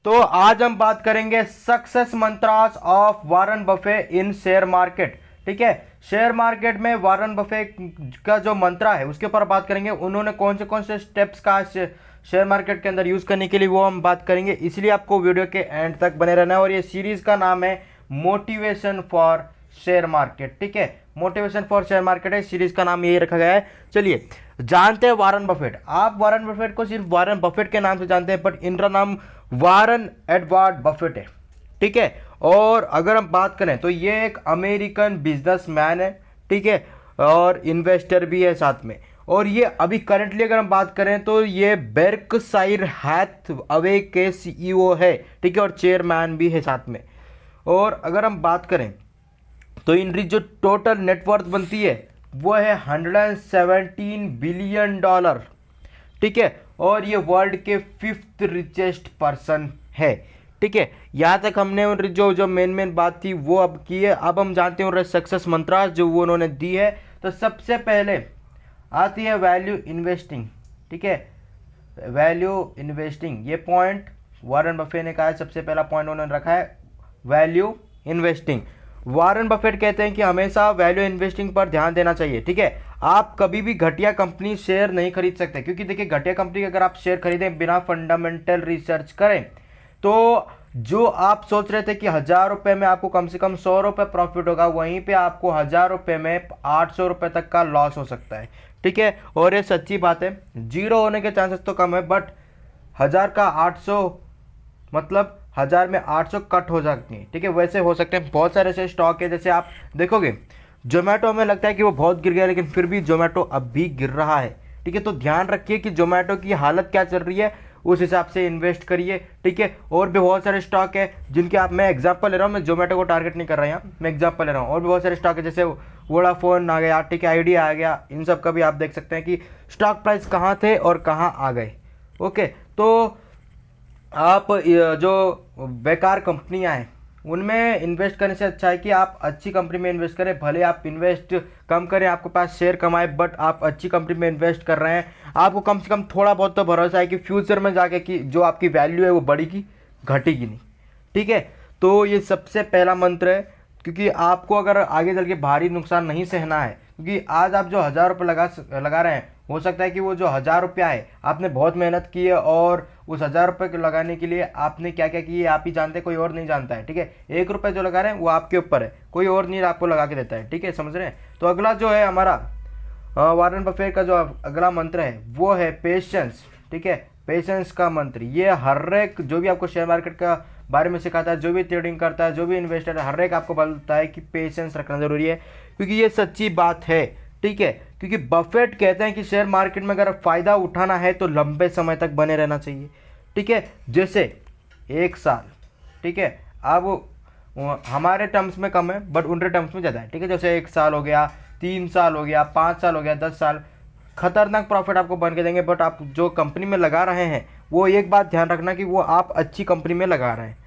तो आज हम बात करेंगे success mantras of Warren Buffett in share market. ठीक है, शेयर मार्केट में वारन बफे का जो मंत्रा है उसके ऊपर बात करेंगे। उन्होंने कौन से स्टेप्स का शेयर मार्केट के अंदर यूज करने के लिए वो हम बात करेंगे, इसलिए आपको वीडियो के एंड तक बने रहना है। और ये सीरीज का नाम है मोटिवेशन फॉर शेयर मार्केट। ठीक है, मोटिवेशन फॉर शेयर मार्केट है, सीरीज का नाम यही रखा गया है। चलिए जानते हैं वारन बफेट। आप वारन बफेट को सिर्फ वारन बफेट के नाम से जानते हैं, बट इनका नाम वारन एडवर्ड बफेट है। ठीक है, और अगर हम बात करें तो ये एक अमेरिकन बिजनेसमैन है। ठीक है, और इन्वेस्टर भी है साथ में। और ये अभी करंटली अगर हम बात करें तो ये बेर्कशायर हैथवे के सीईओ है। ठीक है, और चेयरमैन भी है साथ में। और अगर हम बात करें तो इनकी जो टोटल नेटवर्थ बनती है वो है $117 बिलियन। ठीक है, और ये वर्ल्ड के 5th रिचेस्ट पर्सन है। ठीक है, यहाँ तक हमने उन जो मेन बात थी वो अब की है। अब हम जानते हैं उन सक्सेस मंत्रास जो वो उन्होंने दी है। तो सबसे पहले आती है वैल्यू इन्वेस्टिंग। ठीक है, वैल्यू इन्वेस्टिंग, ये पॉइंट वारन बफे ने कहा है, सबसे पहला पॉइंट उन्होंने रखा है वैल्यू इन्वेस्टिंग। वारन बफेट कहते हैं कि हमेशा वैल्यू इन्वेस्टिंग पर ध्यान देना चाहिए। ठीक है, आप कभी भी घटिया कंपनी शेयर नहीं खरीद सकते, क्योंकि देखिए घटिया कंपनी का अगर आप शेयर खरीदें बिना फंडामेंटल रिसर्च करें तो जो आप सोच रहे थे कि 1000 रुपये में आपको कम से कम 100 रुपये प्रॉफिट होगा, वहीं पे आपको 1000 रुपये में 800 रुपये तक का लॉस हो सकता है। ठीक है, और ये सच्ची बात है, जीरो होने के चांसेस तो कम है, बट 1000 का 800 मतलब 1000 में 800 कट हो सकती है। ठीक है, वैसे हो सकते हैं बहुत सारे ऐसे स्टॉक है, जैसे आप देखोगे जोमेटो में लगता है कि वो बहुत गिर गया, लेकिन फिर भी जोमेटो अब भी गिर रहा है। ठीक है, तो ध्यान रखिए कि जोमेटो की हालत क्या चल रही है, उस हिसाब से इन्वेस्ट करिए। ठीक है, और भी बहुत सारे स्टॉक है जिनके आप, मैं एग्जांपल ले रहा हूँ, मैं जोमेटो को टारगेट नहीं कर रहा यहाँ, मैं एग्जांपल ले रहा हूँ। और भी बहुत सारे स्टॉक है जैसे वोडाफोन आ गया, ठीक है, आइडिया आ गया, इन सब का भी आप देख सकते हैं कि स्टॉक प्राइस कहाँ थे और कहाँ आ गए। ओके, तो आप जो बेकार कंपनियां हैं उनमें इन्वेस्ट करने से अच्छा है कि आप अच्छी कंपनी में इन्वेस्ट करें। भले आप इन्वेस्ट कम करें, आपके पास शेयर कम आए, बट आप अच्छी कंपनी में इन्वेस्ट कर रहे हैं, आपको कम से कम थोड़ा बहुत तो भरोसा है कि फ्यूचर में जाके कि जो आपकी वैल्यू है वो बढ़ेगी, घटेगी नहीं। ठीक है, तो ये सबसे पहला मंत्र है, क्योंकि आपको अगर आगे चल के भारी नुकसान नहीं सहना है, क्योंकि आज आप जो 1000 रुपये लगा रहे हैं, हो सकता है कि वो जो 1000 रुपया है आपने बहुत मेहनत की है, और उस 1000 रुपये को लगाने के लिए आपने क्या क्या किया आप ही जानते हैं, कोई और नहीं जानता है। ठीक है, 1 रुपये जो लगा रहे हैं वो आपके ऊपर है, कोई और नहीं आपको लगा के देता है। ठीक है, समझ रहे हैं। तो अगला जो है हमारा वारन बफेट का जो अगला मंत्र है वो है पेशेंस। ठीक है, पेशेंस का मंत्र, ये हर एक जो भी आपको शेयर मार्केट का बारे में सिखाता है, जो भी ट्रेडिंग करता है, जो भी इन्वेस्टर है, हर एक आपको बोलता है कि पेशेंस रखना जरूरी है, क्योंकि ये सच्ची बात है। ठीक है, क्योंकि बफेट कहते हैं कि शेयर मार्केट में अगर फायदा उठाना है तो लंबे समय तक बने रहना चाहिए। ठीक है, जैसे 1 साल। ठीक है, अब हमारे टर्म्स में कम है बट उनके टर्म्स में ज़्यादा है। ठीक है, जैसे 1 साल हो गया, 3 साल हो गया, 5 साल हो गया, 10 साल, खतरनाक प्रॉफिट आपको बन के देंगे। बट आप जो कंपनी में लगा रहे हैं वो एक बात ध्यान रखना कि वो आप अच्छी कंपनी में लगा रहे हैं।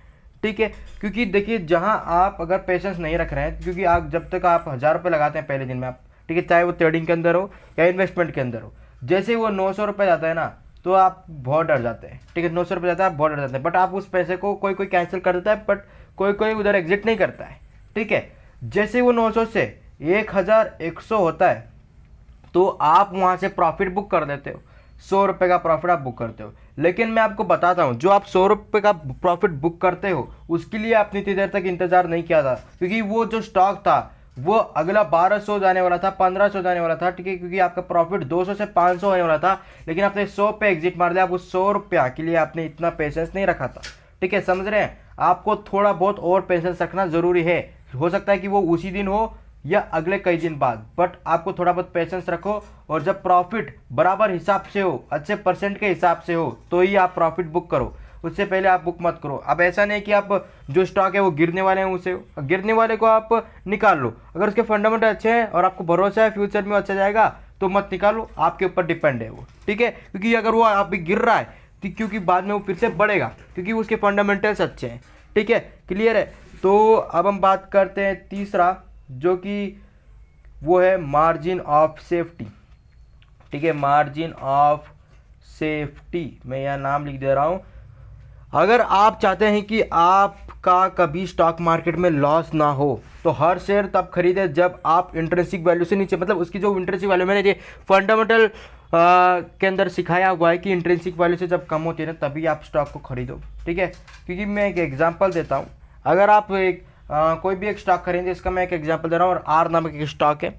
ठीक है, क्योंकि देखिए जहां आप अगर पेशेंस नहीं रख रहे हैं, क्योंकि आप जब तक आप 1000 रुपये लगाते हैं पहले दिन में आप, ठीक है, चाहे वो ट्रेडिंग के अंदर हो या इन्वेस्टमेंट के अंदर हो, जैसे ही वो 900 रुपये जाता है ना तो आप बहुत डर जाते हैं। ठीक है, 900 रुपये जाता है, आप बहुत डर जाते हैं, बट आप उस पैसे को कोई कैंसिल कर देता है, बट कोई उधर एग्जिट नहीं करता है। ठीक है, जैसे वो 900 से 1100 होता है तो आप वहां से प्रॉफिट बुक कर देते हो, 100 रुपये का प्रॉफिट आप बुक करते हो। लेकिन मैं आपको बताता हूं, जो आप 100 रुपये का प्रॉफिट बुक करते हो उसके लिए आपने इतनी देर तक इंतजार नहीं किया था, क्योंकि वो जो स्टॉक था वो अगला 1200 जाने वाला था, 1500 जाने वाला था। ठीक है, क्योंकि आपका प्रॉफिट 200 से 500 होने वाला था, लेकिन आपने 100 पे एग्जिट मार दिया। आप उस 100 रुपया के लिए आपने इतना पेशेंस नहीं रखा था। ठीक है, समझ रहे हैं। आपको थोड़ा बहुत और पेशेंस रखना जरूरी है। हो सकता है कि वो उसी दिन हो या अगले कई दिन बाद, बट आपको थोड़ा बहुत पेशेंस रखो, और जब प्रॉफिट बराबर हिसाब से हो, अच्छे परसेंट के हिसाब से हो, तो ही आप प्रॉफिट बुक करो, उससे पहले आप बुक मत करो। अब ऐसा नहीं कि आप जो स्टॉक है वो गिरने वाले हैं, उसे गिरने वाले को आप निकाल लो। अगर उसके फंडामेंटल अच्छे हैं और आपको भरोसा है फ्यूचर में अच्छा जाएगा तो मत निकालो, आपके ऊपर डिपेंड है वो। ठीक है, क्योंकि अगर वो आप भी गिर रहा है तो क्योंकि बाद में वो फिर से बढ़ेगा, क्योंकि उसके फंडामेंटल्स अच्छे हैं। ठीक है, क्लियर है। तो अब हम बात करते हैं तीसरा, जो कि वो है मार्जिन ऑफ सेफ्टी। ठीक है, मार्जिन ऑफ सेफ्टी, मैं यहाँ नाम लिख दे रहा हूँ। अगर आप चाहते हैं कि आपका कभी स्टॉक मार्केट में लॉस ना हो तो हर शेयर तब खरीदे जब आप इंट्रिंसिक वैल्यू से नीचे, मतलब उसकी जो इंट्रिंसिक वैल्यू, मैंने ये फंडामेंटल के अंदर सिखाया हुआ है कि इंट्रिंसिक वैल्यू से जब कम होती है ना तभी आप स्टॉक को खरीदो, ठीक है। क्योंकि मैं एक एग्जांपल देता हूँ, अगर आप एक कोई भी एक स्टॉक खरीदें, इसका मैं एक एग्जांपल दे रहा हूँ, और आर नामक एक स्टॉक है,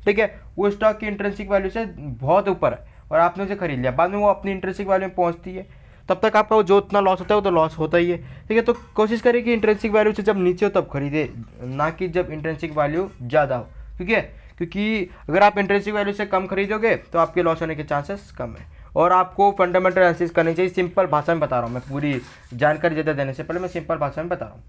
ठीक है। वो स्टॉक की इंट्रिंसिक वैल्यू से बहुत ऊपर है और आपने उसे खरीद लिया, बाद में वो अपनी इंट्रिंसिक वैल्यू में पहुँचती है, तब तक आपका वो जो उतना लॉस होता है वो तो लॉस होता ही है, ठीक है। तो कोशिश करिए कि इंट्रिंसिक वैल्यू से जब नीचे हो तब खरीदे, ना कि जब इंट्रिंसिक वैल्यू ज़्यादा हो, क्योंकि अगर आप इंट्रिंसिक वैल्यू से कम खरीदोगे तो आपके लॉस होने के चांसेस कम है। और आपको फंडामेंटल एनालिसिस करनी चाहिए, सिंपल भाषा में बता रहा हूँ मैं, पूरी जानकारी ज़्यादा देने से पहले मैं सिंपल भाषा में बता रहा हूँ।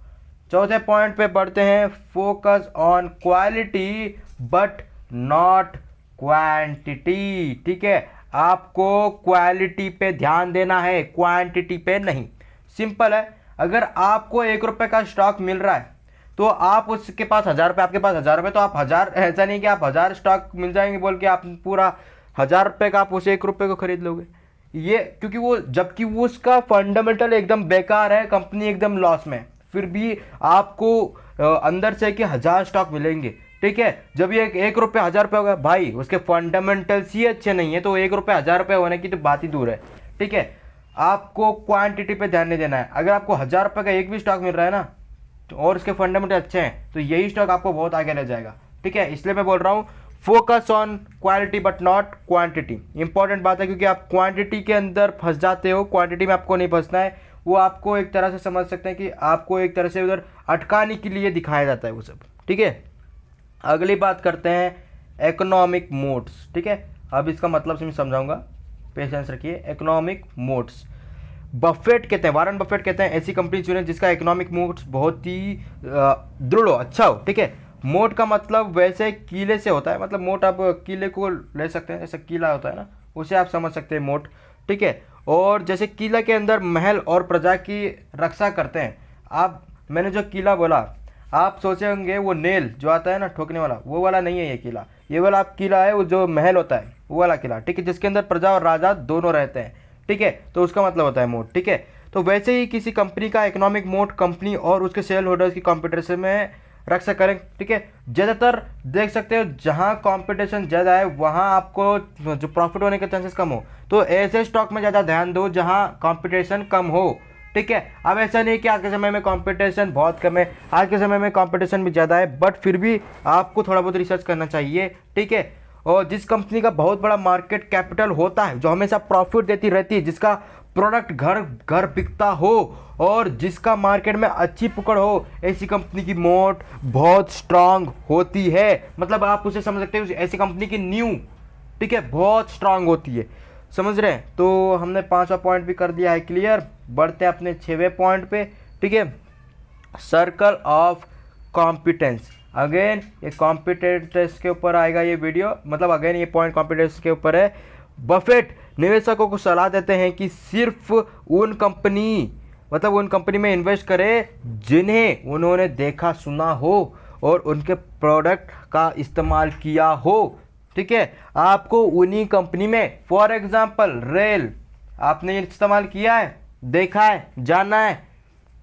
चौथे पॉइंट पे बढ़ते हैं, focus on quality but not quantity, ठीक है। आपको क्वालिटी पे ध्यान देना है, क्वांटिटी पे नहीं। सिंपल है, अगर आपको 1 रुपये का स्टॉक मिल रहा है तो आप उसके पास 1000 रुपये, आपके पास 1000 रुपये, तो आप 1000, ऐसा नहीं कि आप 1000 स्टॉक मिल जाएंगे बोल के आप पूरा 1000 रुपये का आप उस 1 रुपये को खरीद लोगे, ये क्योंकि वो, जबकि वो उसका फंडामेंटल एकदम बेकार है, कंपनी एकदम लॉस में, फिर भी आपको अंदर से कि 1000 स्टॉक मिलेंगे, ठीक है। जब ये 1 रुपये 1000 रुपये होगा, भाई उसके फंडामेंटल्स ही अच्छे नहीं है तो 1 रुपये 1000 रुपये होने की तो बात ही दूर है, ठीक है। आपको क्वांटिटी पे ध्यान नहीं देना है। अगर आपको 1000 रुपये का एक भी स्टॉक मिल रहा है ना तो और उसके फंडामेंटल अच्छे हैं तो यही स्टॉक आपको बहुत आगे ले जाएगा, ठीक है। इसलिए मैं बोल रहा हूँ focus on quality but not quantity. Important बात है, क्योंकि आप क्वांटिटी के अंदर फंस जाते हो, क्वांटिटी में आपको नहीं फंसना है। वो आपको एक तरह से समझ सकते हैं कि आपको एक तरह से उधर अटकाने के लिए दिखाया जाता है वो सब, ठीक है। अगली बात करते हैं इकोनॉमिक मोड्स, ठीक है। अब इसका मतलब से मैं समझाऊंगा, पेशेंस रखिए। इकोनॉमिक मोड्स, बफेट कहते हैं, वारन बफेट कहते हैं ऐसी कंपनी चुने जिसका इकोनॉमिक मोड्स बहुत ही दृढ़ हो, अच्छा हो, ठीक है। मोट का मतलब वैसे किले से होता है, मतलब मोट आप किले को ले सकते हैं, जैसे किला होता है ना, उसे आप समझ सकते हैं मोट, ठीक है। और जैसे किला के अंदर महल और प्रजा की रक्षा करते हैं आप। मैंने जो किला बोला आप सोचे होंगे वो नेल जो आता है ना ठोकने वाला, वो वाला नहीं है ये किला, ये वाला आप किला है वो जो महल होता है वो वाला किला, ठीक है, जिसके अंदर प्रजा और राजा दोनों रहते हैं, ठीक है। तो उसका मतलब होता है मोट, ठीक है। तो वैसे ही किसी कंपनी का इकोनॉमिक मोट कंपनी और उसके शेयर होल्डर्स की कॉम्पिटिशन में रक्षा करें, ठीक है। ज़्यादातर देख सकते हो जहाँ कंपटीशन ज़्यादा है वहाँ आपको जो प्रॉफिट होने के चांसेस कम हो, तो ऐसे स्टॉक में ज़्यादा ध्यान दो जहाँ कंपटीशन कम हो, ठीक है। अब ऐसा नहीं कि आज के समय में कंपटीशन बहुत कम है, आज के समय में कंपटीशन भी ज़्यादा है, बट फिर भी आपको थोड़ा बहुत रिसर्च करना चाहिए, ठीक है। और जिस कंपनी का बहुत बड़ा मार्केट कैपिटल होता है, जो हमेशा प्रॉफिट देती रहती है, जिसका प्रोडक्ट घर घर बिकता हो और जिसका मार्केट में अच्छी पकड़ हो, ऐसी कंपनी की मोट बहुत स्ट्रांग होती है। मतलब आप उसे समझ सकते हो ऐसी कंपनी की न्यू, ठीक है, बहुत स्ट्रांग होती है, समझ रहे हैं। तो हमने 5वां पॉइंट भी कर दिया है क्लियर। बढ़ते हैं अपने 6वें पॉइंट पे, ठीक है, सर्कल ऑफ कॉम्पिटेंस। अगेन ये कॉम्पिटेंस के ऊपर आएगा ये वीडियो, मतलब अगेन ये पॉइंट कॉम्पिटेंस के ऊपर है। बफेट निवेशकों को सलाह देते हैं कि सिर्फ उन कंपनी में इन्वेस्ट करें जिन्हें उन्होंने देखा सुना हो और उनके प्रोडक्ट का इस्तेमाल किया हो, ठीक है। आपको उन्हीं कंपनी में, फॉर एग्जांपल रेल, आपने इस्तेमाल किया है, देखा है, जाना है,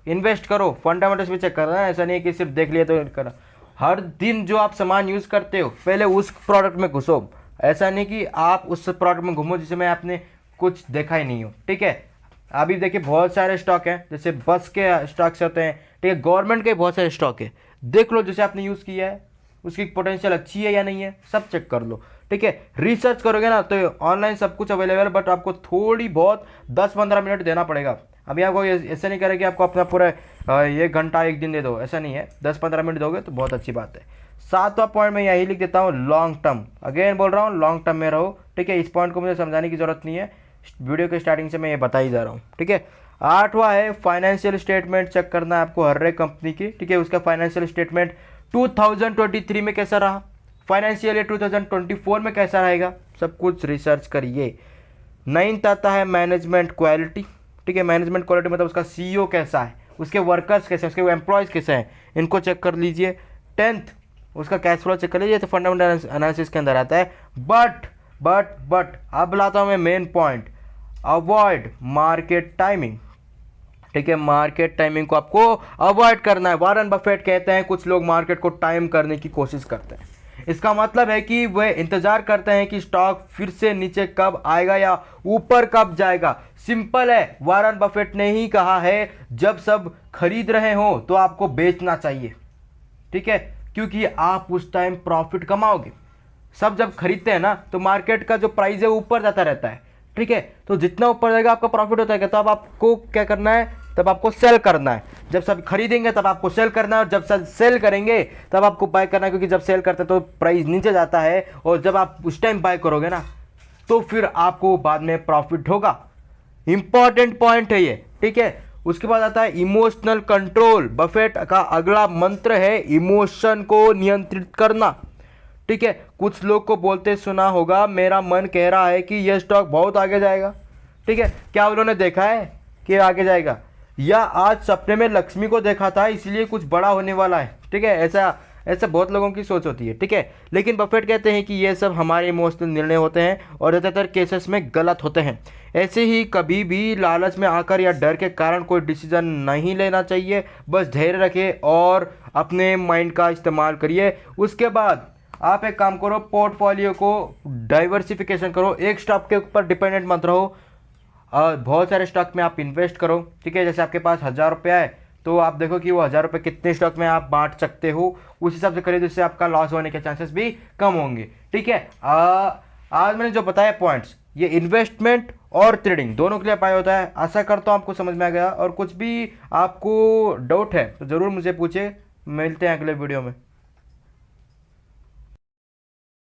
इन्वेस्ट करो, फंडामेंटल्स भी चेक करना है, ऐसा नहीं है कि सिर्फ देख लिया तो करना। हर दिन जो आप सामान यूज़ करते हो पहले उस प्रोडक्ट में घुसो, ऐसा नहीं कि आप उस प्रोडक्ट में घूमो जिसमें आपने कुछ देखा ही नहीं हो, ठीक है। अभी देखिए बहुत सारे स्टॉक हैं, जैसे बस के स्टॉक्स होते हैं, ठीक है, गवर्नमेंट के बहुत सारे स्टॉक है, देख लो जैसे आपने यूज़ किया है उसकी पोटेंशियल अच्छी है या नहीं है, सब चेक कर लो, ठीक है। रिसर्च करोगे ना तो ऑनलाइन सब कुछ अवेलेबल, बट आपको थोड़ी बहुत 10-15 मिनट देना पड़ेगा। अभी आपको ऐसे नहीं करें कि आपको अपना पूरा 1 घंटा 1 दिन दे दो, ऐसा नहीं है, 10-15 मिनट दोगे तो बहुत अच्छी बात है। 7वां पॉइंट मैं यही लिख देता हूँ, लॉन्ग टर्म। अगेन बोल रहा हूँ लॉन्ग टर्म में रहो, ठीक है। इस पॉइंट को मुझे समझाने की जरूरत नहीं है, वीडियो के स्टार्टिंग से मैं ये बता ही जा रहा हूँ, ठीक है। 8वां है फाइनेंशियल स्टेटमेंट चेक करना है आपको हर एक कंपनी की, ठीक है। उसका फाइनेंशियल स्टेटमेंट 2023 में कैसा रहा, फाइनेंशियल ईयर 2024 में कैसा रहेगा, सब कुछ रिसर्च करिए। 9th आता है मैनेजमेंट क्वालिटी, ठीक है। मैनेजमेंट क्वालिटी मतलब उसका CEO कैसा है, उसके वर्कर्स कैसे हैं, उसके एम्प्लॉयज़ कैसे हैं, इनको चेक कर लीजिए। 10th उसका कैश फ्लो चेक कर लीजिए, तो फंडामेंटल एनालिसिस के अंदर आता है। बट अब लाता हूँ मैं main point, avoid market timing. ठीक है, मार्केट टाइमिंग को आपको अवॉइड करना है। वॉरेन बफेट कहते हैं कुछ लोग मार्केट को टाइम करने की कोशिश करते हैं, इसका मतलब है कि वे इंतजार करते हैं कि स्टॉक फिर से नीचे कब आएगा या ऊपर कब जाएगा। सिंपल है, वॉरेन बफेट ने ही कहा है जब सब खरीद रहे हो तो आपको बेचना चाहिए, ठीक है, क्योंकि आप उस टाइम प्रॉफिट कमाओगे। सब जब खरीदते हैं ना तो मार्केट का जो प्राइस है वो ऊपर जाता रहता है, ठीक है, तो जितना ऊपर जाएगा आपका प्रॉफिट होता है। तो अब आपको क्या करना है, तब आपको सेल करना है। जब सब खरीदेंगे तब आपको सेल करना है, और जब सब सेल करेंगे तब आपको बाय करना है, क्योंकि जब सेल करते हैं तो प्राइस नीचे जाता है, और जब आप उस टाइम बाय करोगे ना तो फिर आपको बाद में प्रॉफिट होगा। इंपॉर्टेंट पॉइंट है ये, ठीक है। उसके बाद आता है इमोशनल कंट्रोल। बफेट का अगला मंत्र है इमोशन को नियंत्रित करना, ठीक है। कुछ लोग को बोलते सुना होगा, मेरा मन कह रहा है कि यह स्टॉक बहुत आगे जाएगा, ठीक है। क्या उन्होंने देखा है कि आगे जाएगा, या आज सपने में लक्ष्मी को देखा था इसलिए कुछ बड़ा होने वाला है, ठीक है। ऐसा बहुत लोगों की सोच होती है, ठीक है। लेकिन बफेट कहते हैं कि ये सब हमारे इमोशनल निर्णय होते हैं और ज़्यादातर केसेस में गलत होते हैं। ऐसे ही कभी भी लालच में आकर या डर के कारण कोई डिसीजन नहीं लेना चाहिए। बस धैर्य रखें और अपने माइंड का इस्तेमाल करिए। उसके बाद आप एक काम करो, पोर्टफोलियो को डाइवर्सिफिकेशन करो, एक स्टॉक के ऊपर डिपेंडेंट मत रहो, और बहुत सारे स्टॉक में आप इन्वेस्ट करो, ठीक है। जैसे आपके पास 1000 रुपया है तो आप देखो कि वो 1000 रुपये कितने स्टॉक में आप बांट सकते हो, उस हिसाब से खरीदो, जिससे आपका लॉस होने के चांसेस भी कम होंगे, ठीक है। आज मैंने जो बताया पॉइंट्स, ये इन्वेस्टमेंट और ट्रेडिंग दोनों के लिए अप्लाई होता है। आशा करता हूँ आपको समझ में आ गया, और कुछ भी आपको डाउट है तो ज़रूर मुझे पूछे। मिलते हैं अगले वीडियो में।